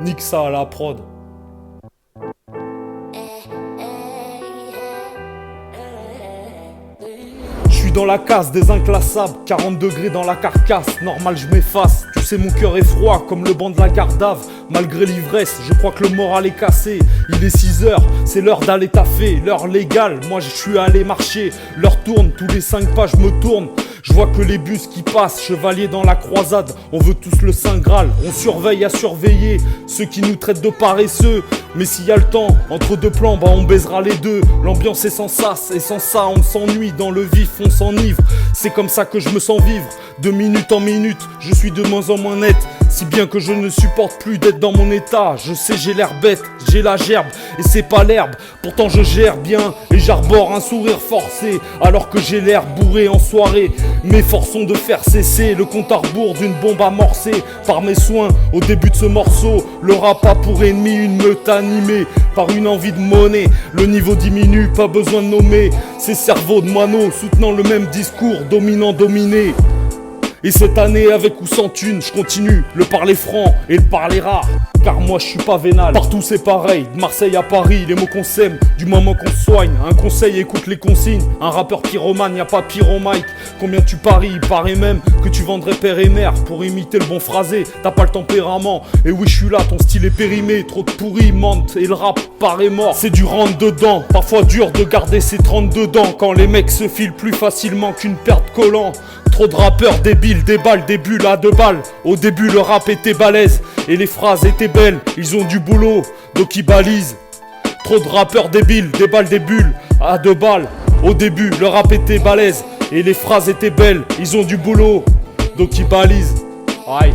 Nique ça à la prod. Je suis dans la case des inclassables, 40 degrés dans la carcasse, normal je m'efface. Tu sais mon cœur est froid comme le banc de la Gardave. Malgré l'ivresse, je crois que le moral est cassé. Il est 6h, c'est l'heure d'aller taffer. L'heure légale, moi je suis allé marcher. L'heure tourne, tous les 5 pas je me tourne. Je vois que les bus qui passent, chevaliers dans la croisade. On veut tous le Saint Graal, on surveille à surveiller ceux qui nous traitent de paresseux. Mais s'il y a le temps, entre deux plans, bah on baisera les deux. L'ambiance est sans sas, et sans ça on s'ennuie. Dans le vif on s'enivre, c'est comme ça que je me sens vivre. De minute en minute, je suis de moins en moins net. Si bien que je ne supporte plus d'être dans mon état. Je sais j'ai l'air bête, j'ai la gerbe et c'est pas l'herbe. Pourtant je gère bien et j'arbore un sourire forcé. Alors que j'ai l'air bourré en soirée. M'efforçons de faire cesser le compte à rebours d'une bombe amorcée par mes soins. Au début de ce morceau, le rap a pour ennemi une meute animée par une envie de monnaie. Le niveau diminue, pas besoin de nommer ces cerveaux de moineaux soutenant le même discours, dominant, dominé. Et cette année, avec ou sans thune, je continue le parler franc et le parler rare. Car moi je suis pas vénal, partout c'est pareil, de Marseille à Paris, les mots qu'on sème, du moment qu'on se soigne. Un conseil, écoute les consignes, un rappeur pyromane, y'a pas pire au mic. Combien tu paries, il paraît même que tu vendrais père et mère pour imiter le bon phrasé. T'as pas le tempérament, et oui je suis là, ton style est périmé. Trop de pourri, mente, et le rap paraît mort. C'est du rentre dedans, parfois dur de garder ses 32 dents. Quand les mecs se filent plus facilement qu'une paire de collants. Trop de rappeurs débiles, des balles, des bulles à 2 balles. Au début le rap était balèze et les phrases étaient belles. Ils ont du boulot, donc ils balisent. Trop de rappeurs débiles, des balles, des bulles à 2 balles. Au début le rap était balèze et les phrases étaient belles. Ils ont du boulot, donc ils balisent. Aïe.